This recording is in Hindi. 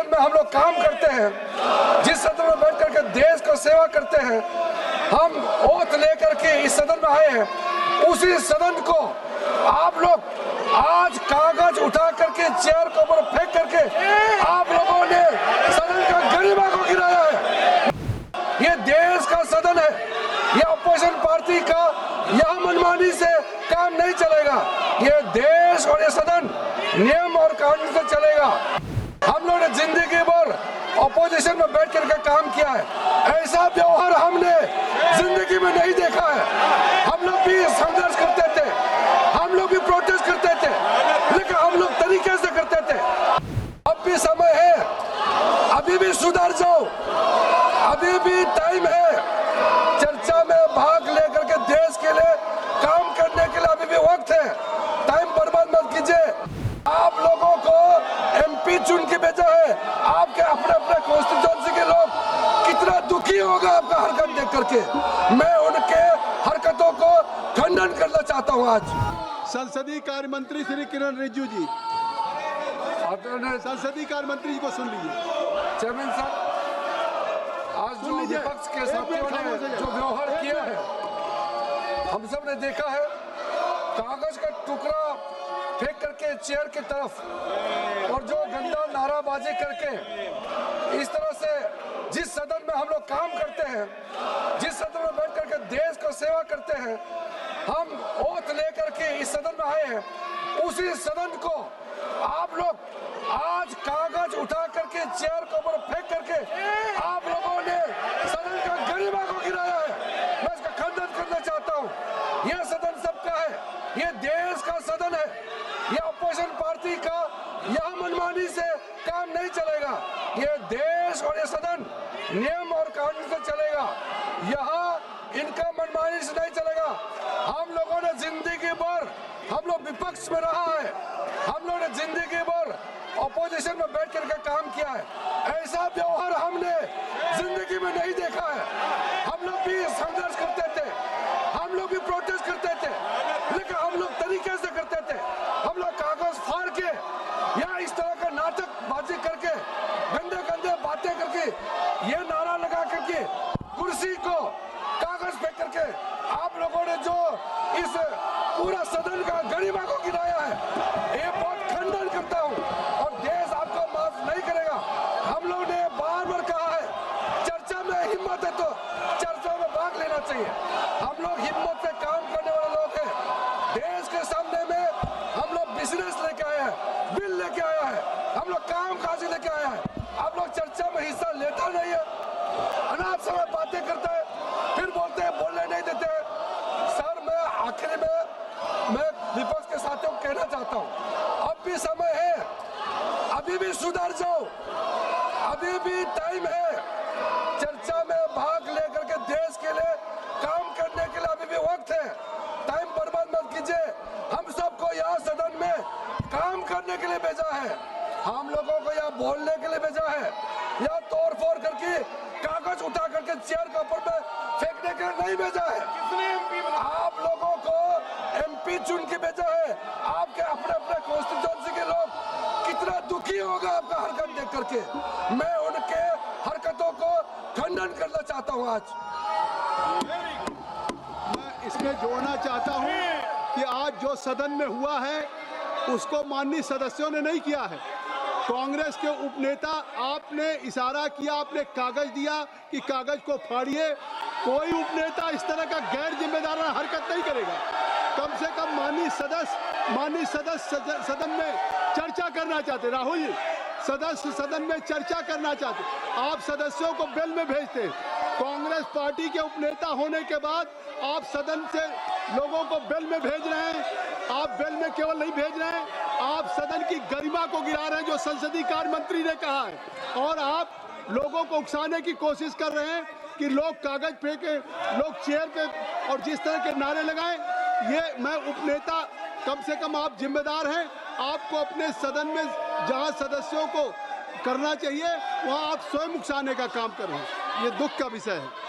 सदन में हम लोग काम करते हैं, जिस सदन में बैठ करके देश को सेवा करते हैं, हम ओथ लेकर के इस सदन में आए हैं, उसी सदन को आप लोग आज कागज उठा करके चेयर के ऊपर फेंक करके आप लोगों ने सदन का गरिमा को गिराया है। ये देश का सदन है, ये अपोजिशन पार्टी का यहाँ मनमानी से काम नहीं चलेगा। ये देश और ये सदन नियम और कानून से चलेगा। हम लोग ने जिंदगी भर अपोजिशन में बैठ करके काम किया है, ऐसा व्यवहार हमने जिंदगी में नहीं देखा है। हम लोग भी संघर्ष करते थे, हम लोग भी प्रोटेस्ट करते थे, लेकिन हम लोग तरीके से करते थे। अब भी समय है, अभी भी सुधर जाओ, अभी भी टाइम है। चर्चा में भाग लेकर के देश के लिए काम करने के लिए अभी भी वक्त है। टाइम बर्बाद मत कीजिए। आप लोगों को एमपी चुन के भेजा है, आपके अपने अपने कॉन्स्टिट्यूएंसी के लोग कितना दुखी होगा आपका हरकत देख करके। मैं उनके हरकतों को खंडन करना चाहता हूं। आज संसदीय कार्य मंत्री श्री किरण रिजिजू जी, संसदीय कार्य मंत्री जी को सुन लीजिए। चेयरमैन साहब, आज जो विपक्ष के साथियों ने जो व्यवहार किया है, हम सब ने देखा है। कागज का टुकड़ा फेंक करके चेयर की तरफ और जो गंदा नाराबाजी करके इस तरह से जिस सदन में हम लोग काम करते हैं, जिस सदन में बैठ करके देश को सेवा करते हैं, हम ओथ लेकर के इस सदन में आए हैं, उसी सदन को आप लोग आज कागज उठा करके चेयर के ऊपर फेंक करके आप लोगों ने सदन का गरिमा को गिराया है। मैं इसका खंडन करना चाहता हूँ। यह सदन सबका है, ये देश का सदन है, ये अपोजिशन पार्टी का यहाँ मनमानी से काम नहीं चलेगा। ये देश और ये सदन नियम और कानून से चलेगा। यहाँ इनका मनमानी से नहीं चलेगा। हम लोगों ने जिंदगी भर हम लोग विपक्ष में रहा है, हम लोग ने जिंदगी भर अपोजिशन में बैठ करके काम किया है, ऐसा व्यवहार हमने जिंदगी में नहीं देखा है। हम लोग भी संघर्ष करते थे, हम लोग भी प्रोटेस्ट करते थे, लेकिन हम लोग तरीके से करते थे। हम लोग कागज फाड़ के या इस तरह का नाटक बाजी करके गंदे गंदे बातें करके ये नारा लगा करके कुर्सी को कागज फेंक करके आप लोगों ने जो इस पूरा सदन का गरिमा को गिराया है, ये बहुत खंडन करता हूँ और देश आपको माफ नहीं करेगा। हम लोग ने बार बार कहा है, चर्चा में हिम्मत है तो चर्चा में भाग लेना चाहिए। हम लोग हिम्मत से काम करने वाले लोग हैं। देश के सामने में हम लोग बिजनेस लेके आए हैं, बिल लेके आया है, हम लोग काम काजी लेके आया है। आप लोग चर्चा में हिस्सा लेता नहीं है, अनाप समय बातें करता है, फिर बोलते हैं बोलने नहीं देते हैं। सर, मैं आखिरी में मैं विपक्ष के साथियों को कहना चाहता हूँ, अब भी समय है, अभी भी सुधर जाओ, अभी भी टाइम है। चर्चा में भाग लेकर के देश के लिए काम करने के लिए अभी भी वक्त है। टाइम बर्बाद मत कीजिए। हम सबको यहाँ सदन में काम करने के लिए भेजा है, हम लोगों को यहाँ बोलने के लिए भेजा है, या तोड़ फोड़ करके कागज उठा करके चेयर के ऊपर में फेंकने के लिए नहीं भेजा है। आप लोगों को एमपी चुन के भेजा है, आपके अपने अपने कॉन्स्टिट्यूएंसी के लोग कितना दुखी होगा आपका हरकत देख करके। मैं उनके हरकतों को खंडन करना चाहता हूं। आज मैं इसमें जोड़ना चाहता हूं कि आज जो सदन में हुआ है उसको माननीय सदस्यों ने नहीं किया है। कांग्रेस के उपनेता, आपने इशारा किया, आपने कागज दिया कि कागज को फाड़िए। कोई उपनेता इस तरह का गैर जिम्मेदाराना हरकत नहीं करेगा। कम से कम माननीय सदस्य सदन में चर्चा करना चाहते, राहुल जी सदस्य सदन में चर्चा करना चाहते, आप सदस्यों को बेल में भेजते। कांग्रेस पार्टी के उपनेता होने के बाद आप सदन से लोगों को बेल में भेज रहे हैं। आप बेल में केवल नहीं भेज रहे हैं, आप सदन की गरिमा को गिरा रहे हैं, जो संसदीय कार्य मंत्री ने कहा है। और आप लोगों को उकसाने की कोशिश कर रहे हैं कि लोग कागज फेंके, लोग चेयर पे और जिस तरह के नारे लगाएं। ये मैं उपनेता, कम से कम आप जिम्मेदार हैं, आपको अपने सदन में जहां सदस्यों को करना चाहिए वहां आप स्वयं उकसाने का काम कर रहे हैं। ये दुख का विषय है।